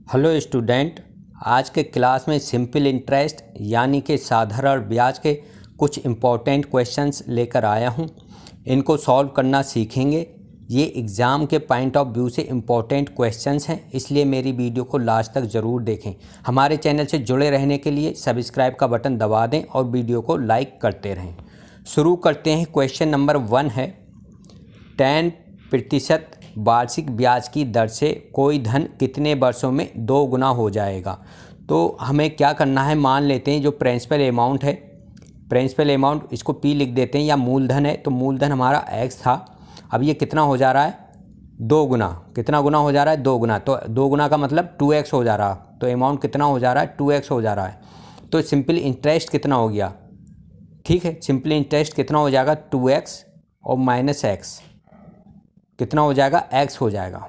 Hello student, आज के class में सिंपल इंटरेस्ट यानी कि साधारण ब्याज के कुछ इम्पोर्टेंट क्वेश्चंस लेकर आया हूं। इनको सॉल्व करना सीखेंगे। ये एग्ज़ाम के पॉइंट ऑफ व्यू से इम्पोर्टेंट क्वेश्चंस हैं, इसलिए मेरी वीडियो को लास्ट तक ज़रूर देखें। हमारे चैनल से जुड़े रहने के लिए सब्सक्राइब का बटन दबा दें और वीडियो को लाइक करते रहें। शुरू करते हैं। क्वेश्चन नंबर 1 है 10% वार्षिक ब्याज की दर से कोई धन कितने वर्षों में 2 गुना हो जाएगा। तो हमें क्या करना है, मान लेते हैं जो प्रिंसिपल अमाउंट है, प्रिंसिपल अमाउंट इसको P लिख देते हैं, या मूलधन है तो मूलधन हमारा X था। अब ये कितना हो जा रहा है, 2 गुना। कितना गुना हो जा रहा है, 2 गुना। तो 2 गुना का मतलब 2x हो जा रहा। तो अमाउंट कितना हो जा रहा है, 2x हो जा रहा है। तो सिंपल इंटरेस्ट कितना हो गया, ठीक है, सिंपल इंटरेस्ट कितना हो जाएगा, 2x और माइनस x कितना हो जाएगा, x हो जाएगा।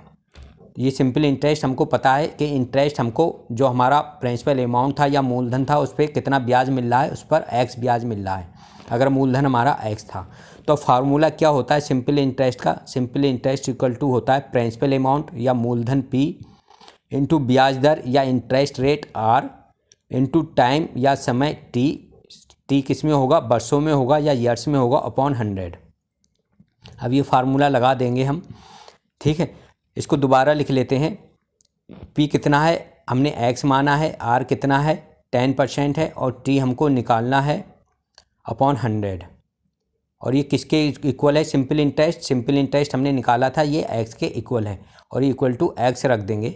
ये सिंपल इंटरेस्ट हमको पता है कि इंटरेस्ट हमको जो हमारा प्रिंसिपल अमाउंट था या मूलधन था उस पर कितना ब्याज मिल रहा है, उस पर x ब्याज मिल रहा है अगर मूलधन हमारा x था। तो फार्मूला क्या होता है सिंपल इंटरेस्ट का, सिंपल इंटरेस्ट इक्वल टू होता है प्रिंसिपल अमाउंट या मूलधन P इंटू ब्याज दर या interest rate R into time या समय T किस में होगा, वर्षों में होगा या ईयर्स में होगा, अपॉन 100। अब ये फार्मूला लगा देंगे हम, ठीक है। इसको दोबारा लिख लेते हैं। P कितना है, हमने X माना है, R कितना है 10% है, और T हमको निकालना है अपॉन 100। और ये किसके इक्वल है, सिंपल इंटरेस्ट। सिंपल इंटरेस्ट हमने निकाला था, ये X के इक्वल है, और ये इक्वल टू X रख देंगे।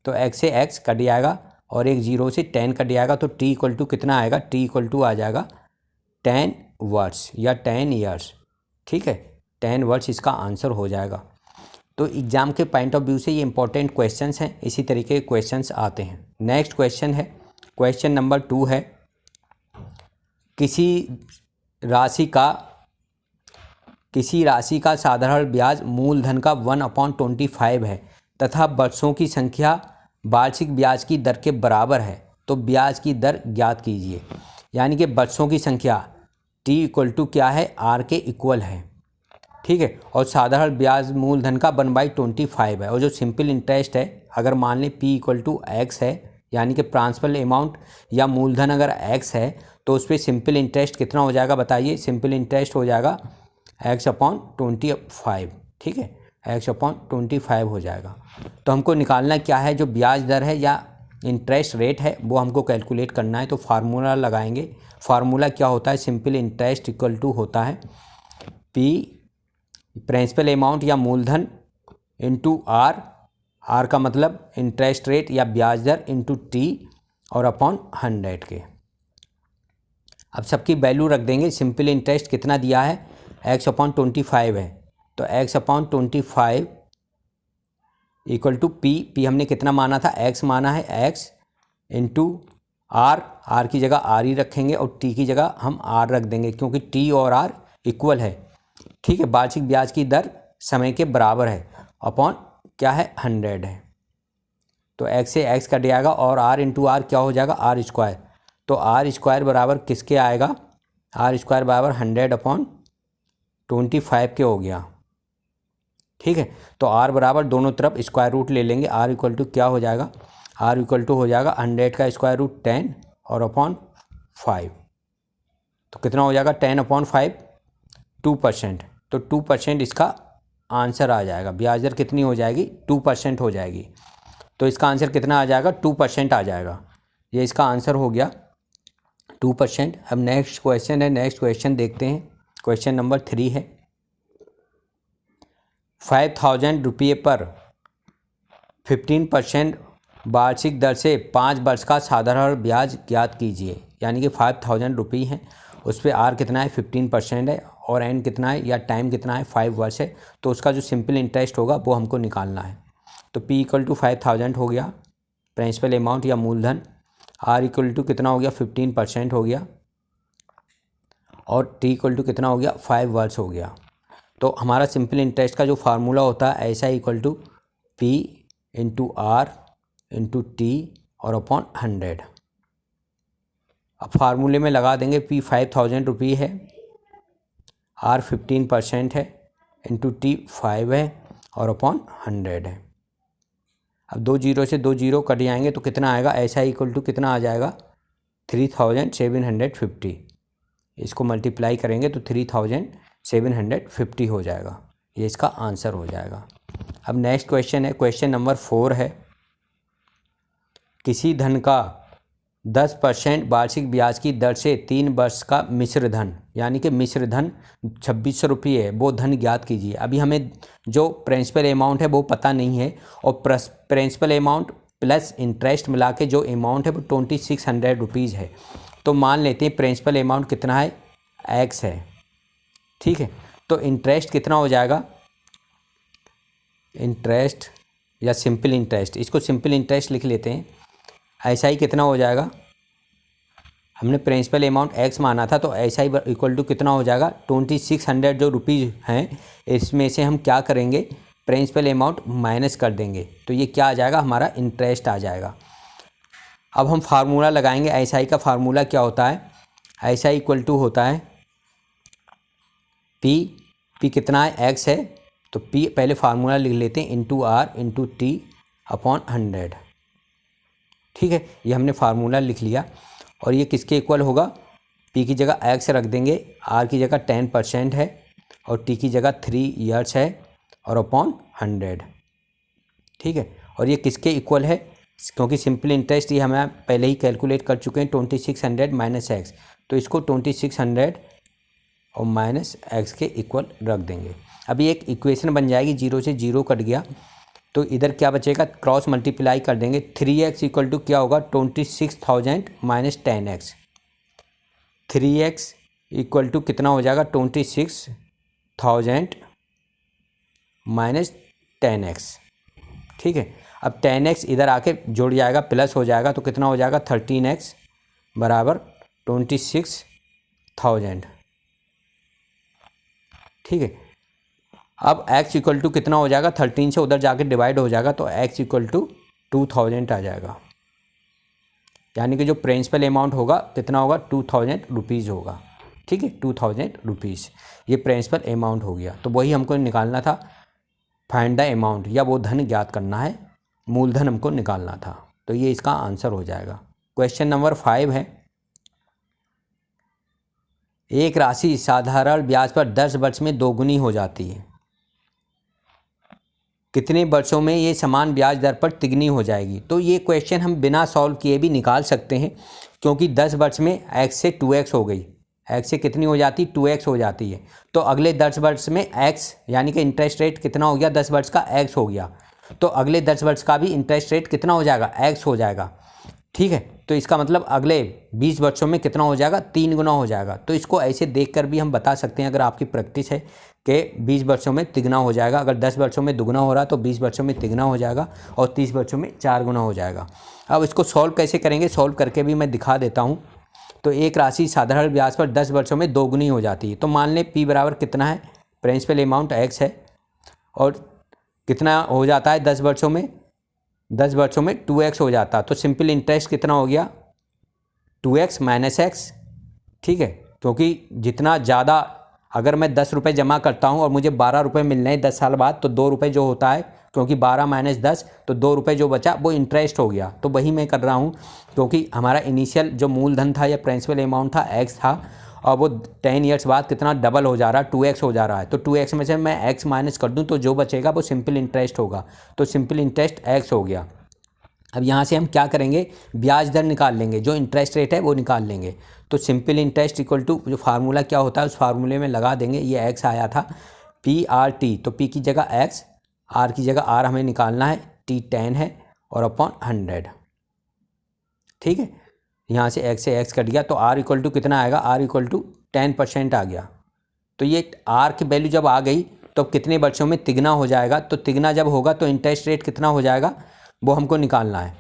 तो X से X कट जाएगा और एक 0 से 10 कट जाएगा। तो T इक्वल टू कितना आएगा, T इक्वल टू आ जाएगा 10 वर्ष या 10 ईयर्स, ठीक है। 10 वर्ष इसका आंसर हो जाएगा। तो एग्ज़ाम के पॉइंट ऑफ व्यू से ये इंपॉर्टेंट क्वेश्चंस हैं, इसी तरीके के क्वेश्चंस आते हैं। नेक्स्ट क्वेश्चन है, क्वेश्चन नंबर 2 है किसी राशि का साधारण ब्याज मूलधन का 1/25 है तथा वर्षों की संख्या वार्षिक ब्याज की दर के बराबर है, तो ब्याज की दर ज्ञात कीजिए। यानी कि वर्षों की संख्या T इक्वल टू क्या है, R के इक्वल है, ठीक है। और साधारण ब्याज मूलधन का 1/25 है। और जो सिंपल इंटरेस्ट है, अगर मान लें P इक्वल टू X है, यानी कि प्रिंसिपल अमाउंट या मूलधन अगर X है, तो उस पर सिंपल इंटरेस्ट कितना हो जाएगा बताइए। सिंपल इंटरेस्ट हो जाएगा X/25, ठीक है, X/25 हो जाएगा। तो हमको निकालना क्या है, जो ब्याज दर है या इंटरेस्ट रेट है वो हमको कैलकुलेट करना है। तो फार्मूला लगाएंगे। फार्मूला क्या होता है, सिंपल इंटरेस्ट इक्वल टू होता है P प्रिंसिपल अमाउंट या मूलधन इंटू R का मतलब इंटरेस्ट रेट या ब्याज दर इंटू T और अपॉन 100 के। अब सबकी वैल्यू रख देंगे। सिंपल इंटरेस्ट कितना दिया है, X/25 है, तो X/25 इक्वल टू P हमने कितना माना था, X माना है, X इंटू R की जगह R ही रखेंगे और T की जगह हम R रख देंगे, क्योंकि T और R इक्वल है, ठीक है। वार्षिक ब्याज की दर समय के बराबर है, अपॉन क्या है, 100 है। तो X से X कट जाएगा और R इंटू R क्या हो जाएगा, R स्क्वायर। तो R स्क्वायर बराबर किसके आएगा, R स्क्वायर बराबर 100/25 के हो गया, ठीक है। तो R बराबर दोनों तरफ स्क्वायर रूट ले लेंगे। R इक्वल टू क्या हो जाएगा, R इक्वल टू हो जाएगा 100 का स्क्वायर रूट 10 और अपॉन 5। तो कितना हो जाएगा, 10/5 2%। तो 2% इसका आंसर आ जाएगा। ब्याज दर कितनी हो जाएगी, 2% हो जाएगी। तो इसका आंसर कितना आ जाएगा, 2% आ जाएगा। ये इसका आंसर हो गया 2%। अब नेक्स्ट क्वेश्चन है, नेक्स्ट क्वेश्चन देखते हैं। क्वेश्चन नंबर 3 है 5,000 रुपये पर 15% वार्षिक दर से 5 वर्ष का साधारण ब्याज ज्ञात कीजिए। यानी कि 5,000 रुपये हैं, उस पर R कितना है, 15% है, और N कितना है या टाइम कितना है, 5 वर्ष है। तो उसका जो सिंपल इंटरेस्ट होगा वो हमको निकालना है। तो P इक्वल टू 5,000 हो गया प्रिंसिपल अमाउंट या मूलधन, R इक्वल टू कितना हो गया, 15% हो गया, और T इक्वल टू कितना हो गया, 5 वर्ष हो गया। तो हमारा सिंपल इंटरेस्ट का जो फार्मूला होता है ऐसा equal to P into R into T और अपॉन 100। अब फार्मूले में लगा देंगे। P 5,000 रुपये है, R 15% है, इंटू T 5 है और अपॉन 100 है। अब 2 जीरो से 2 जीरो कट जाएंगे तो कितना आएगा, ऐसा इक्वल टू कितना आ जाएगा 3750। इसको मल्टीप्लाई करेंगे तो 3750 हो जाएगा। ये इसका आंसर हो जाएगा। अब नेक्स्ट क्वेश्चन है, क्वेश्चन नंबर 4 है। किसी धन का 10% वार्षिक ब्याज की दर से 3 वर्ष का मिश्र धन, यानी कि मिश्र धन 2600 रुपये है, वो धन ज्ञात कीजिए। अभी हमें जो प्रिंसिपल अमाउंट है वो पता नहीं है, और प्रिंसिपल अमाउंट प्लस इंटरेस्ट मिला के जो अमाउंट है वो 2600 रुपीज़ है। तो मान लेते हैं प्रिंसिपल अमाउंट कितना है, एक्स है, ठीक है। तो इंटरेस्ट कितना हो जाएगा, इंटरेस्ट या सिंपल इंटरेस्ट, इसको सिंपल इंटरेस्ट लिख लेते हैं। ऐसा ही कितना हो जाएगा, हमने प्रिंसिपल अमाउंट एक्स माना था, तो ऐसा ही इक्वल टू कितना हो जाएगा 2600 जो रुपीज़ हैं, इसमें से हम क्या करेंगे, प्रिंसिपल अमाउंट माइनस कर देंगे, तो ये क्या आ जाएगा, हमारा इंटरेस्ट आ जाएगा। अब हम फार्मूला लगाएंगे। ऐसा ही का फार्मूला क्या होता है, ऐसा ही इक्वल टू होता है पी कितना है, एक्स है, तो पी पहले फार्मूला लिख लेते हैं, into R into T upon 100, ठीक है। ये हमने फार्मूला लिख लिया, और ये किसके इक्वल होगा, पी की जगह एक्स रख देंगे, आर की जगह 10% है, और टी की जगह 3 ईयर्स है, और अपॉन 100, ठीक है। और ये किसके इक्वल है, क्योंकि सिंपल इंटरेस्ट ये हमें पहले ही कैलकुलेट कर चुके हैं, 2600 माइनस एक्स, तो इसको 2600 और माइनस एक्स के इक्वल रख देंगे। अभी एक इक्वेशन बन जाएगी, 0 से 0 कट गया, तो इधर क्या बचेगा, क्रॉस मल्टीप्लाई कर देंगे। 3x इक्वल टू क्या होगा, 26,000 minus 10x। 3x equal to कितना हो जाएगा, 26,000 माइनस 10x, ठीक है। अब 10x इधर आके जुड़ जाएगा, प्लस हो जाएगा, तो कितना हो जाएगा 13x बराबर 26,000, ठीक है। अब x इक्वल टू कितना हो जाएगा, 13 से उधर जाके डिवाइड हो जाएगा, तो x इक्वल टू 2000 आ जाएगा, यानी कि जो प्रिंसिपल अमाउंट होगा कितना होगा, 2000 रुपीज़ होगा, ठीक है। 2000 रुपीज़ ये प्रिंसिपल अमाउंट हो गया। तो वही हमको निकालना था, फाइंड द अमाउंट, या वो धन ज्ञात करना है, मूलधन हमको निकालना था, तो ये इसका आंसर हो जाएगा। क्वेश्चन नंबर 5 है। एक राशि साधारण ब्याज पर 10 वर्ष में दोगुनी हो जाती है, कितने वर्षों में ये समान ब्याज दर पर तिगुनी हो जाएगी। तो ये क्वेश्चन हम बिना सॉल्व किए भी निकाल सकते हैं, क्योंकि 10 वर्ष में x से 2x हो गई, x से कितनी हो जाती, 2x हो जाती है। तो अगले 10 वर्ष में x, यानी कि इंटरेस्ट रेट कितना हो गया, 10 वर्ष का x हो गया, तो अगले 10 वर्ष का भी इंटरेस्ट रेट कितना हो जाएगा, x हो जाएगा, ठीक है। तो इसका मतलब अगले 20 वर्षों में कितना हो जाएगा, 3 गुना हो जाएगा। तो इसको ऐसे देखकर भी हम बता सकते हैं, अगर आपकी प्रैक्टिस है, कि 20 वर्षों में तिगुना हो जाएगा। अगर 10 वर्षों में दुगुना हो रहा तो 20 वर्षों में तिगुना हो जाएगा, और 30 वर्षों में 4 गुना हो जाएगा। अब इसको सॉल्व कैसे करेंगे, सॉल्व करके भी मैं दिखा देता हूँ। तो एक राशि साधारण ब्याज पर 10 वर्षों में दोगुनी हो जाती है। तो मान लें P बराबर कितना है, प्रिंसिपल अमाउंट x है, और कितना हो जाता है 10 वर्षों में, 10 वर्षों में 2x हो जाता है। तो सिंपल इंटरेस्ट कितना हो गया, 2x माइनस एक्स, ठीक है। क्योंकि जितना ज़्यादा, अगर मैं 10 रुपये जमा करता हूँ और मुझे 12 रुपये मिलने हैं 10 साल बाद, तो 2 रुपये जो होता है, क्योंकि 12 माइनस 10, तो 2 रुपये जो बचा वो इंटरेस्ट हो गया। तो वही मैं कर रहा हूँ, क्योंकि हमारा इनिशियल जो मूलधन था या प्रिंसिपल अमाउंट था x था, और वो 10 ईयर्स बाद कितना डबल हो जा रहा है, 2x हो जा रहा है। तो 2x में से मैं x माइनस कर दूँ तो जो बचेगा वो सिंपल इंटरेस्ट होगा, तो सिंपल इंटरेस्ट x हो गया। अब यहाँ से हम क्या करेंगे, ब्याज दर निकाल लेंगे, जो इंटरेस्ट रेट है वो निकाल लेंगे। तो सिंपल इंटरेस्ट इक्वल टू जो फार्मूला क्या होता है उस फार्मूले में लगा देंगे। ये x आया था PRT, तो P की जगह x, R की जगह R हमें निकालना है, T 10 है, और अपॉन 100, ठीक है। यहाँ से x से x कट गया, तो R इक्वल टू कितना आएगा, R इक्वल टू 10% आ गया। तो ये R की वैल्यू जब आ गई तो कितने वर्षों में तिगुना हो जाएगा, तो तिगुना जब होगा तो इंटरेस्ट रेट कितना हो जाएगा वो हमको निकालना है।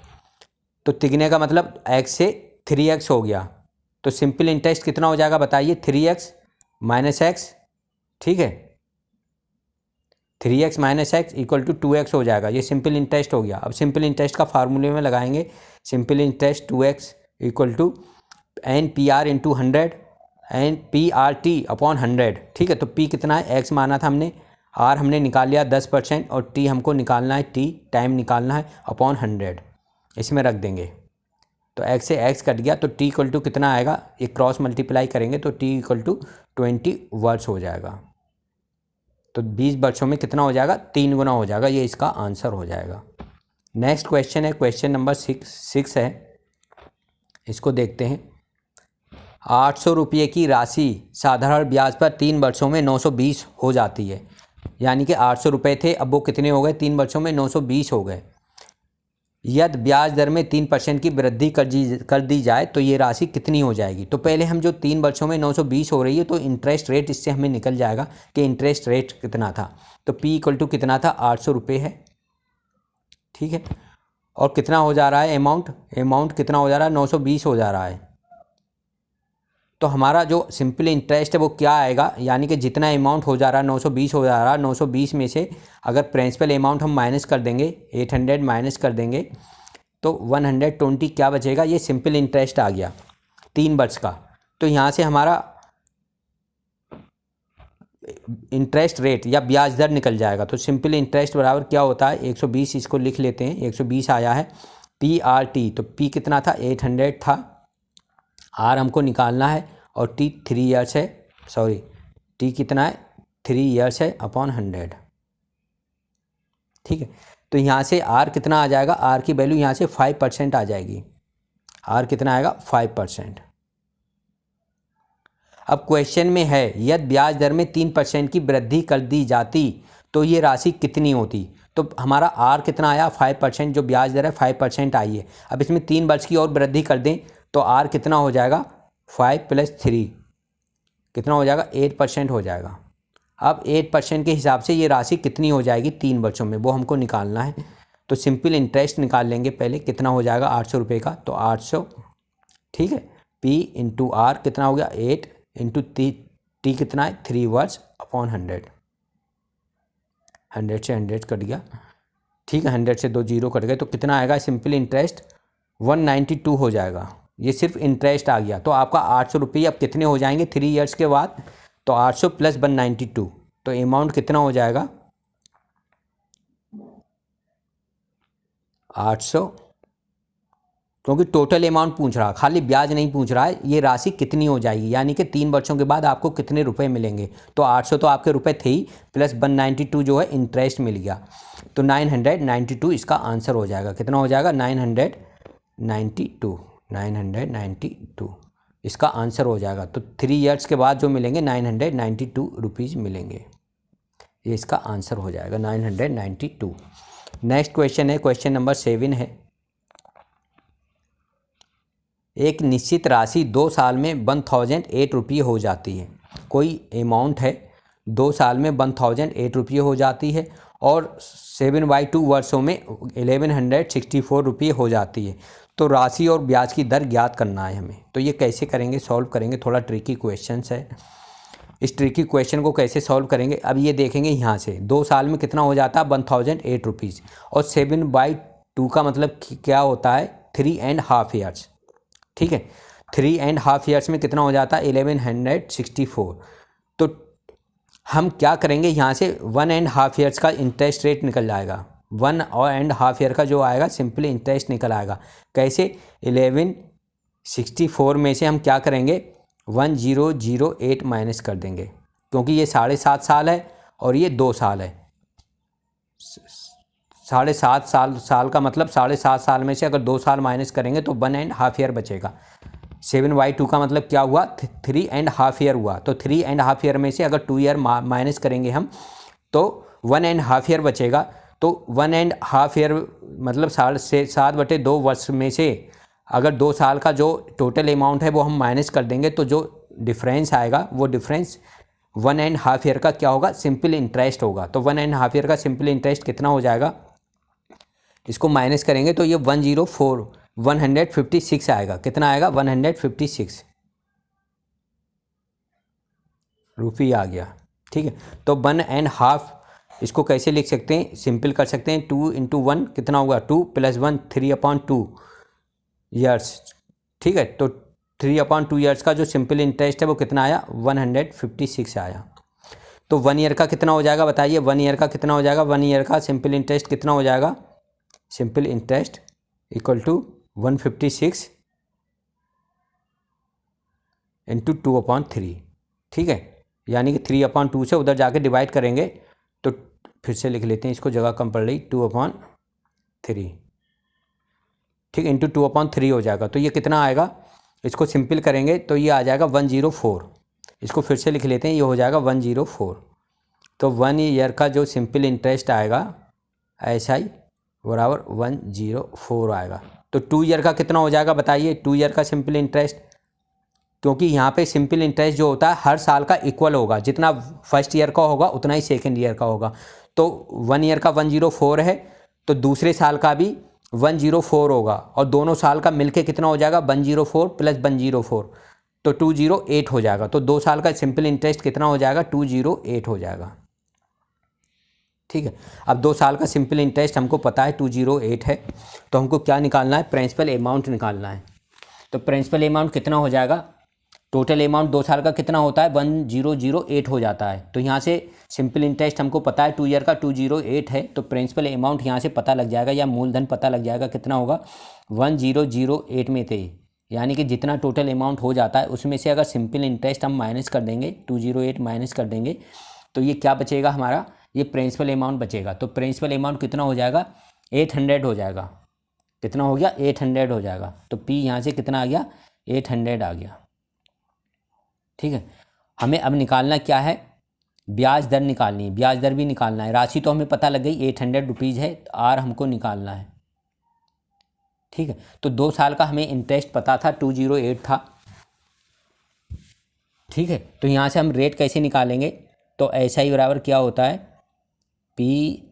तो तिगुने का मतलब x से 3x हो गया, तो सिंपल इंटरेस्ट कितना हो जाएगा बताइए, 3x माइनस एक्स, ठीक है। 3x minus x equal to 2x हो जाएगा, ये सिंपल इंटरेस्ट हो गया। अब सिंपल इंटरेस्ट का फार्मूले में लगाएंगे, simple interest 2x equal to NPR into 100 NPRT upon 100, ठीक है। तो P कितना है, x माना था हमने, आर हमने निकाल लिया 10% और टी हमको निकालना है, टी टाइम निकालना है अपॉन 100, इसमें रख देंगे। तो एक्स से एक्स कट गया तो टी इक्वल टू कितना आएगा, एक क्रॉस मल्टीप्लाई करेंगे तो टी इक्वल टू 20 वर्ष हो जाएगा। तो 20 वर्षों में कितना हो जाएगा, 3 गुना हो जाएगा। ये इसका आंसर हो जाएगा। नेक्स्ट क्वेश्चन है, क्वेश्चन नंबर 6 है, इसको देखते हैं। 800 रुपये की राशि साधारण ब्याज पर 3 वर्षों में 920 हो जाती है। यानी कि 800 रुपये थे, अब वो कितने हो गए, 3 वर्षों में 920 हो गए। यदि ब्याज दर में 3% की वृद्धि कर दी जाए तो ये राशि कितनी हो जाएगी। तो पहले हम जो 3 वर्षों में 920 हो रही है तो इंटरेस्ट रेट इससे हमें निकल जाएगा कि इंटरेस्ट रेट कितना था। तो P इक्वल टू कितना था, 800 रुपये है, ठीक है। और कितना हो जा रहा है अमाउंट कितना हो जा रहा है, 920 हो जा रहा है। तो हमारा जो सिंपल इंटरेस्ट है वो क्या आएगा, यानी कि जितना अमाउंट हो जा रहा है 920 हो जा रहा है, 920 में से अगर प्रिंसिपल अमाउंट हम माइनस कर देंगे, 800 माइनस कर देंगे तो 120 क्या बचेगा, ये सिंपल इंटरेस्ट आ गया 3 वर्ष का। तो यहाँ से हमारा इंटरेस्ट रेट या ब्याज दर निकल जाएगा। तो सिंपल इंटरेस्ट बराबर क्या होता है, 120, इसको लिख लेते हैं, 120 आया है PRT। तो P कितना था, 800 था, R हमको निकालना है और T 3 ईयर्स है, सॉरी T कितना है, 3 ईयर्स है अपॉन 100, ठीक है। तो यहाँ से R कितना आ जाएगा, R की वैल्यू यहाँ से 5% आ जाएगी। R कितना आएगा, 5%। अब क्वेश्चन में है यदि ब्याज दर में 3% की वृद्धि कर दी जाती तो ये राशि कितनी होती। तो हमारा R कितना आया, 5%, जो ब्याज दर है 5% आई है। अब इसमें 3 वर्ष की और वृद्धि कर दें तो R कितना हो जाएगा, 5 + 3 कितना हो जाएगा, 8% हो जाएगा। अब 8% के हिसाब से ये राशि कितनी हो जाएगी 3 वर्षों में, वो हमको निकालना है। तो सिंपल इंटरेस्ट निकाल लेंगे पहले, कितना हो जाएगा 800 रुपये का, तो 800, ठीक है। P इंटू R कितना हो गया, 8 इंटू T कितना है, 3 वर्ष अपॉन 100, 100 से 100 कट गया, ठीक है। 100 से 2 जीरो कट गए तो कितना आएगा, सिंपल इंटरेस्ट 192 हो जाएगा। ये सिर्फ इंटरेस्ट आ गया। तो आपका 800 रुपये अब कितने हो जाएंगे 3 ईयर्स के बाद, तो 800 + 192, तो अमाउंट कितना हो जाएगा 800, क्योंकि टोटल अमाउंट पूछ रहा, खाली ब्याज नहीं पूछ रहा है, ये राशि कितनी हो जाएगी, यानी कि 3 वर्षों के बाद आपको कितने रुपए मिलेंगे। तो 800 तो आपके रुपए थे ही, प्लस 192 जो है इंटरेस्ट मिल गया, तो 992 इसका आंसर हो जाएगा। कितना हो जाएगा, 992 इसका आंसर हो जाएगा। तो 3 ईयर्स के बाद जो मिलेंगे 992 रुपीज़ मिलेंगे, ये इसका आंसर हो जाएगा 992। नेक्स्ट क्वेश्चन है, क्वेश्चन नंबर 7 है। एक निश्चित राशि 2 साल में 1008 रुपये हो जाती है। कोई अमाउंट है 2 साल में 1008 रुपये हो जाती है और 7/2 वर्षों में 1164 रुपये हो जाती है। तो राशि और ब्याज की दर ज्ञात करना है हमें। तो ये कैसे करेंगे, सॉल्व करेंगे, थोड़ा ट्रिकी क्वेश्चन है। इस ट्रिकी क्वेश्चन को कैसे सॉल्व करेंगे, अब ये देखेंगे यहाँ से 2 साल में कितना हो जाता है 1008 रुपीज़, और 7/2 का मतलब क्या होता है 3.5 ईयर्स, ठीक है। 3.5 ईयर्स में कितना हो जाता है 1164। तो हम क्या करेंगे, यहाँ से 1.5 ईयर्स का इंटरेस्ट रेट निकल जाएगा, 1.5 ईयर का जो आएगा सिंपल इंटरेस्ट निकल आएगा। कैसे, 1164 में से हम क्या करेंगे 1008 माइनस कर देंगे, क्योंकि ये 7.5 साल है और ये 2 साल है। 7.5 साल का मतलब 7.5 साल में से अगर 2 साल माइनस करेंगे तो 1.5 ईयर बचेगा। 7/2 का मतलब क्या हुआ 3.5 ईयर हुआ। तो 3.5 ईयर में से अगर 2 ईयर माइनस करेंगे हम तो 1.5 ईयर बचेगा। तो 1.5 ईयर मतलब 7/2 वर्ष में से अगर 2 साल का जो टोटल अमाउंट है वो हम माइनस कर देंगे तो जो डिफरेंस आएगा वो डिफरेंस 1.5 ईयर का क्या होगा, सिंपल इंटरेस्ट होगा। तो 1.5 ईयर का सिंपल इंटरेस्ट कितना हो जाएगा, इसको माइनस करेंगे तो ये 156 आएगा। कितना आएगा 156 रुपये आ गया, ठीक है। तो 1.5 इसको कैसे लिख सकते हैं, सिंपल कर सकते हैं, 2 × 1 कितना होगा 2 + 1 3/2 ईयर्स, ठीक है। तो 3/2 ईयर्स का जो सिंपल इंटरेस्ट है वो कितना आया 156 आया। तो 1 ईयर का कितना हो जाएगा बताइए, 1 ईयर का कितना हो जाएगा, 1 ईयर का सिंपल इंटरेस्ट कितना हो जाएगा, simple interest equal to 156 into 2/3, ठीक है, यानी कि 3/2 से उधर जाके डिवाइड करेंगे तो फिर से लिख लेते हैं इसको, जगह कम पड़ रही, 2/3, ठीक है, इंटू 2/3 हो जाएगा। तो ये कितना आएगा, इसको सिंपल करेंगे तो ये आ जाएगा 104, इसको फिर से लिख लेते हैं, ये हो जाएगा 104। तो 1 ईयर का जो सिंपल इंटरेस्ट आएगा SI बराबर 104 आएगा। तो 2 ईयर का कितना हो जाएगा बताइए, 2 ईयर का सिंपल इंटरेस्ट, क्योंकि यहाँ पे सिंपल इंटरेस्ट जो होता है हर साल का इक्वल होगा, जितना फर्स्ट ईयर का होगा उतना ही सेकेंड ईयर का होगा। तो 1 ईयर का 104 है तो दूसरे साल का भी 104 होगा, और दोनों साल का मिलके कितना हो जाएगा, 104 प्लस 104, तो 208 हो जाएगा। तो 2 साल का सिंपल इंटरेस्ट कितना हो जाएगा, 208 हो जाएगा, ठीक है। अब 2 साल का सिंपल इंटरेस्ट हमको पता है 208 है, तो हमको क्या निकालना है, प्रिंसिपल अमाउंट निकालना है। तो प्रिंसिपल अमाउंट कितना हो जाएगा, टोटल अमाउंट 2 साल का कितना होता है, 1008 हो जाता है। तो यहाँ से सिंपल इंटरेस्ट हमको पता है 2 ईयर का 208 है, तो प्रिंसिपल अमाउंट यहाँ से पता लग जाएगा, या मूलधन पता लग जाएगा, कितना होगा 1008 में थे, यानी कि जितना टोटल अमाउंट हो जाता है उसमें से अगर सिंपल इंटरेस्ट हम माइनस कर देंगे, 208 माइनस कर देंगे, तो ये क्या बचेगा हमारा, ये प्रिंसिपल अमाउंट बचेगा। तो प्रिंसिपल अमाउंट कितना हो जाएगा, 800 हो जाएगा, कितना हो गया, 800 हो जाएगा। तो P यहाँ से कितना आ गया, 800 आ गया, ठीक है। हमें अब निकालना क्या है, ब्याज दर निकालनी है, ब्याज दर भी निकालना है। राशि तो हमें पता लग गई 800 रुपीज़ है, तो R हमको निकालना है, ठीक है। तो 2 साल का हमें इंटरेस्ट पता था 208 था, ठीक है। तो यहाँ से हम रेट कैसे निकालेंगे, तो ऐसा ही बराबर क्या होता है, P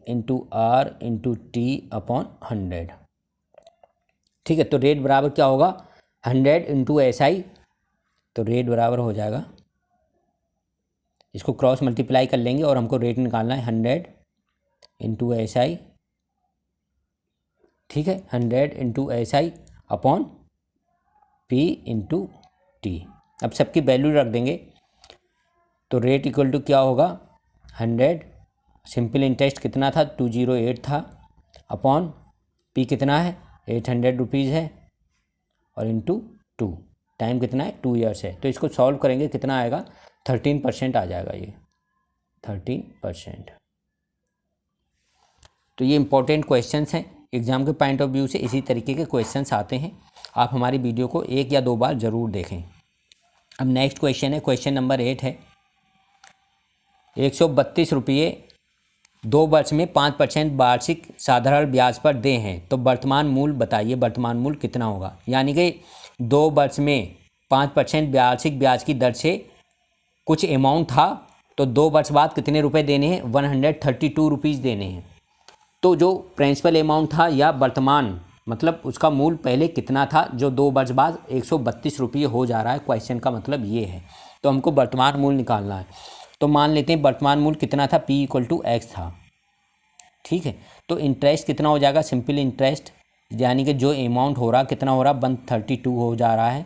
into R into T/100, ठीक है। तो रेट बराबर क्या होगा, 100 इंटू SI, तो रेट बराबर हो जाएगा, इसको क्रॉस मल्टीप्लाई कर लेंगे और हमको रेट निकालना है 100 इंटू SI, ठीक है, 100 into SI upon P into T। अब सबकी वैल्यू रख देंगे, तो रेट इक्वल टू क्या होगा, 100, सिंपल इंटरेस्ट कितना था 208 था, अपॉन P कितना है 800 रुपीज़ है, और इंटू 2, टाइम कितना है 2 ईयर्स है। तो इसको सॉल्व करेंगे कितना आएगा, 13% आ जाएगा, ये 13%। तो ये इंपॉर्टेंट क्वेश्चंस हैं एग्ज़ाम के पॉइंट ऑफ व्यू से, इसी तरीके के क्वेश्चंस आते हैं। आप हमारी वीडियो को 1 या 2 बार ज़रूर देखें। अब नेक्स्ट क्वेश्चन है, क्वेश्चन नंबर 8 है, 132 रुपये 2 वर्ष में 5% वार्षिक साधारण ब्याज पर दे हैं, तो वर्तमान मूल्य बताइए, वर्तमान मूल्य कितना होगा। यानी कि 2 वर्ष में 5% वार्षिक ब्याज की दर से कुछ अमाउंट था, तो 2 वर्ष बाद कितने रुपए देने हैं, 132 रुपीज़ देने हैं। तो जो प्रिंसिपल अमाउंट था या वर्तमान, मतलब उसका मूल्य पहले कितना था, जो 2 वर्ष बाद 132 रुपये हो जा रहा है, क्वेश्चन का मतलब ये है। तो हमको वर्तमान मूल्य निकालना है। तो मान लेते हैं वर्तमान मूल्य कितना था, P = X था, ठीक है। तो इंटरेस्ट कितना हो जाएगा, सिंपल इंटरेस्ट, यानी कि जो अमाउंट हो रहा कितना हो रहा, 132 हो जा रहा है,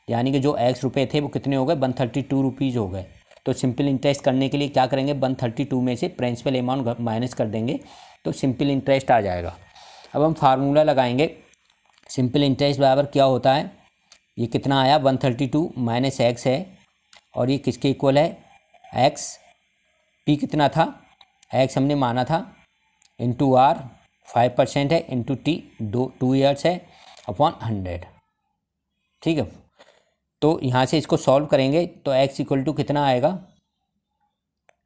यानी कि जो X रुपये थे वो कितने हो गए, 132 रुपीज़ हो गए। तो सिंपल इंटरेस्ट करने के लिए क्या करेंगे, 132 में से प्रिंसिपल अमाउंट माइनस कर देंगे, तो सिंपल इंटरेस्ट आ जाएगा। अब हम फार्मूला लगाएंगे, सिंपल इंटरेस्ट बराबर क्या होता है, ये कितना आया 132 माइनस X है, और ये किसके इक्वल है, X, P कितना था, X हमने माना था, इंटू R 5% है, इंटू T 2 ईयर्स है, अपॉन 100, ठीक है। तो यहाँ से इसको सॉल्व करेंगे तो X = कितना आएगा,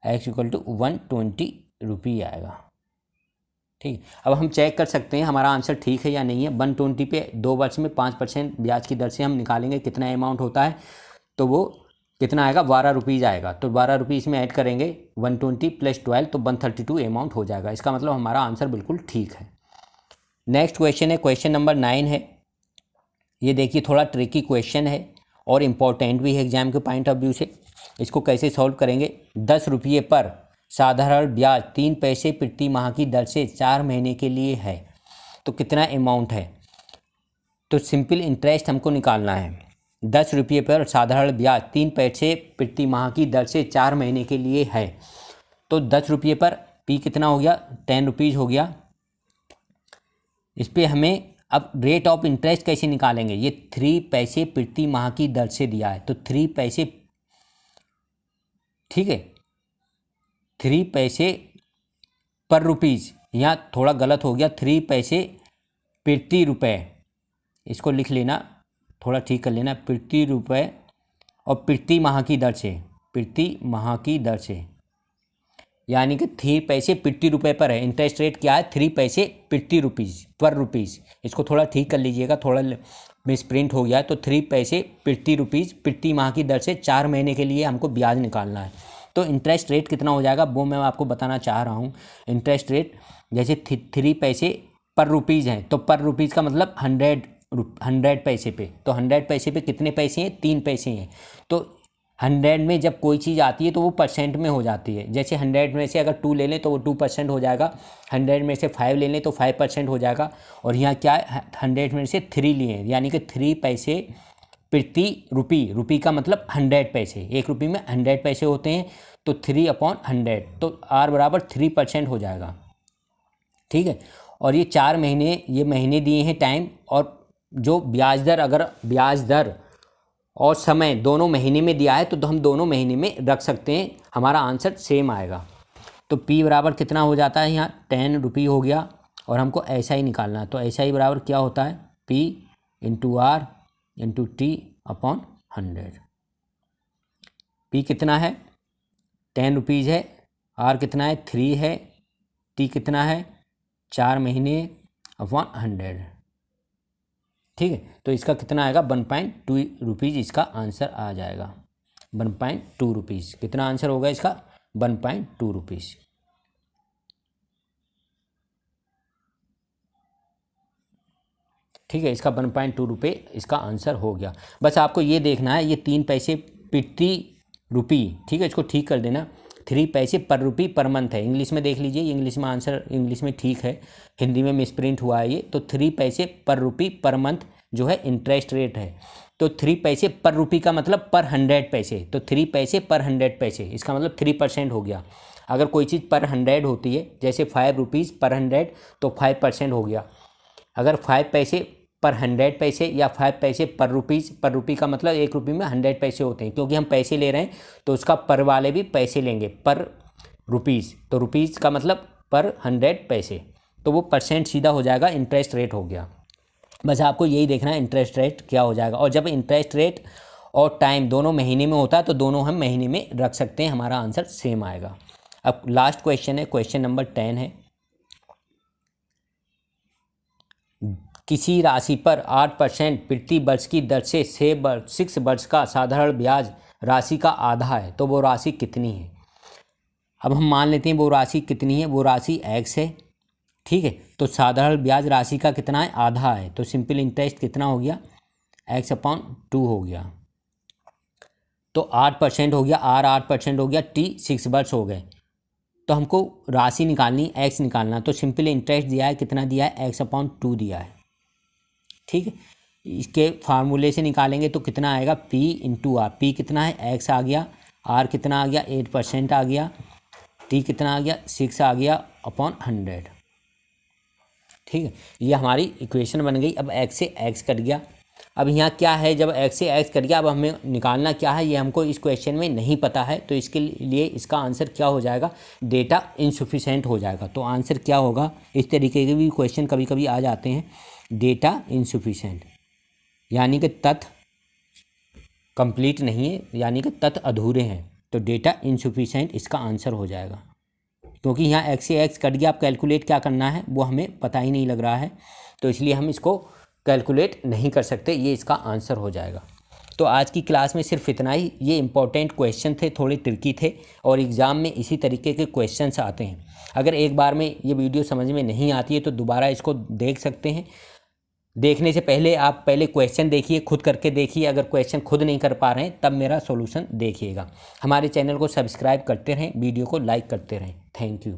X = 120 रुपये आएगा, ठीक। अब हम चेक कर सकते हैं हमारा आंसर ठीक है या नहीं है। 120 पे 2 वर्ष में 5% ब्याज की दर से हम निकालेंगे कितना अमाउंट होता है, तो वो कितना आएगा, 12 रुपीज़ आएगा। तो 12 रुपये इसमें ऐड करेंगे, 120 + 12, तो 132 अमाउंट हो जाएगा। इसका मतलब हमारा आंसर बिल्कुल ठीक है। नेक्स्ट क्वेश्चन है, क्वेश्चन नंबर 9 है। ये देखिए थोड़ा ट्रिकी क्वेश्चन है और इम्पॉर्टेंट भी है एग्जाम के पॉइंट ऑफ व्यू से। इसको कैसे सॉल्व करेंगे, 10 रुपये पर साधारण ब्याज 3 पैसे प्रति माह की दर से 4 महीने के लिए है, तो कितना अमाउंट है। तो सिंपल इंटरेस्ट हमको निकालना है, 10 रुपये पर साधारण ब्याज 3 पैसे प्रति माह की दर से 4 महीने के लिए है, तो 10 रुपये पर पी कितना हो गया, 10 रुपीज़ हो गया। इस पर हमें अब रेट ऑफ इंटरेस्ट कैसे निकालेंगे, ये 3 पैसे प्रति माह की दर से दिया है, तो 3 पैसे, ठीक है, 3 पैसे पर रुपीज़, यहाँ थोड़ा गलत हो गया, 3 पैसे प्रति रुपये, इसको लिख लेना, थोड़ा ठीक कर लेना, प्रति रुपये और प्रति माह की दर से, प्रति माह की दर से, यानी कि 3 पैसे प्रति रुपये पर है। इंटरेस्ट रेट क्या है, 3 पैसे प्रति रुपीज़, पर रुपीज़, इसको थोड़ा ठीक कर लीजिएगा, थोड़ा मिसप्रिंट हो गया है। तो 3 पैसे प्रति रुपीज़ प्रति माह की दर से 4 महीने के लिए हमको ब्याज निकालना है। तो इंटरेस्ट रेट कितना हो जाएगा वो मैं आपको बताना चाह रहा हूँ। इंटरेस्ट रेट जैसे 3 पैसे पर रुपीज़ हैं, तो पर रुपीज़ का मतलब 100 पैसे पे, तो 100 पैसे पे कितने पैसे हैं, 3 पैसे हैं। तो 100 में जब कोई चीज़ आती है तो वो परसेंट में हो जाती है। जैसे 100 में से अगर 2 ले लें तो वो 2% हो जाएगा, 100 में से 5 ले लें तो 5% हो जाएगा, और यहाँ क्या है, 100 में से 3 लिए हैं, यानी कि 3 पैसे प्रति रुपी का मतलब 100 पैसे, 1 रुपये में 100 पैसे होते हैं, तो 3/100, तो R बराबर 3% हो जाएगा, ठीक है। और ये 4 महीने, ये महीने दिए हैं टाइम, और जो ब्याज दर, अगर ब्याज दर और समय दोनों महीने में दिया है तो हम दोनों महीने में रख सकते हैं, हमारा आंसर सेम आएगा। तो P बराबर कितना हो जाता है, यहाँ 10 रुपये हो गया, और हमको ऐसा ही निकालना है। तो ऐसा ही बराबर क्या होता है, P into R into T/100। P कितना है, 10 रुपीज़ है, R कितना है, 3 है, T कितना है, 4 महीने अपॉन 100, ठीक है। तो इसका कितना आएगा, 1.2 रुपीज़ इसका आंसर आ जाएगा, 1.2 रुपीज़। कितना आंसर होगा इसका, 1.2 रुपीज़, ठीक है। इसका 1.2 रुपये इसका आंसर हो गया। बस आपको ये देखना है, ये 3 पैसे प्रति रुपी, ठीक है, इसको ठीक कर देना, 3 पैसे पर रुपी पर मंथ है। इंग्लिश में देख लीजिए, इंग्लिश में आंसर इंग्लिश में ठीक है, हिंदी में मिसप्रिंट हुआ है ये। तो 3 पैसे पर रुपी पर मंथ जो है इंटरेस्ट रेट है। तो 3 पैसे पर रुपी का मतलब पर 100 पैसे, तो 3 पैसे पर 100 पैसे, इसका मतलब 3% हो गया। अगर कोई चीज़ पर 100 होती है, जैसे 5 रुपीज़ पर 100, तो 5% हो गया। अगर 5 पैसे पर 100 पैसे या 5 पैसे पर रुपीज़, पर रुपी का मतलब 1 रुपये में 100 पैसे होते हैं, क्योंकि हम पैसे ले रहे हैं तो उसका पर वाले भी पैसे लेंगे, पर रुपीज़, तो रुपीज़ का मतलब पर 100 पैसे, तो वो परसेंट सीधा हो जाएगा, इंटरेस्ट रेट हो गया। बस आपको यही देखना है इंटरेस्ट रेट क्या हो जाएगा। और जब इंटरेस्ट रेट और टाइम दोनों महीने में होता है तो दोनों हम महीने में रख सकते हैं, हमारा आंसर सेम आएगा। अब लास्ट क्वेश्चन है, क्वेश्चन नंबर 10 है, किसी राशि पर 8% प्रति वर्ष की दर से 6 वर्ष का साधारण ब्याज राशि का आधा है, तो वो राशि कितनी है। अब हम मान लेते हैं वो राशि कितनी है, वो राशि x है, ठीक है। तो साधारण ब्याज राशि का कितना है, आधा है, तो सिंपल इंटरेस्ट कितना हो गया, x/2 हो गया। तो 8% हो गया, R 8% हो गया, T 6 वर्ष हो गए। तो हमको राशि निकालनी, x निकालना, तो सिंपल इंटरेस्ट दिया है, कितना दिया है, x/2 दिया है, ठीक है। इसके फार्मूले से निकालेंगे तो कितना आएगा, P इंटू R, P कितना है, x आ गया, R कितना आ गया, 8% आ गया, T कितना आ गया, 6 आ गया अपॉन 100, ठीक है। ये हमारी इक्वेशन बन गई। अब x से x कट गया। अब यहाँ क्या है, जब x से x कट गया, अब हमें निकालना क्या है, ये हमको इस क्वेश्चन में नहीं पता है, तो इसके लिए इसका आंसर क्या हो जाएगा, डेटा इनसफिशेंट हो जाएगा। तो आंसर क्या होगा, इस तरीके के भी क्वेश्चन कभी कभी आ जाते हैं, डेटा इनसफिशेंट, यानी कि तथ्य कंप्लीट नहीं है, यानी कि तथ्य अधूरे हैं, तो डेटा इनसफिशेंट इसका आंसर हो जाएगा। क्योंकि यहाँ x से x कट गया, अब कैलकुलेट क्या करना है वो हमें पता ही नहीं लग रहा है, तो इसलिए हम इसको कैलकुलेट नहीं कर सकते, ये इसका आंसर हो जाएगा। तो आज की क्लास में सिर्फ इतना ही। ये इंपॉर्टेंट क्वेश्चन थे, थोड़े ट्रिकी थे, और एग्ज़ाम में इसी तरीके के क्वेश्चंस आते हैं। अगर एक बार में ये वीडियो समझ में नहीं आती है तो दोबारा इसको देख सकते हैं। देखने से पहले आप पहले क्वेश्चन देखिए, खुद करके देखिए, अगर क्वेश्चन खुद नहीं कर पा रहे हैं तब मेरा सॉल्यूशन देखिएगा। हमारे चैनल को सब्सक्राइब करते रहें, वीडियो को लाइक करते रहें। Thank you.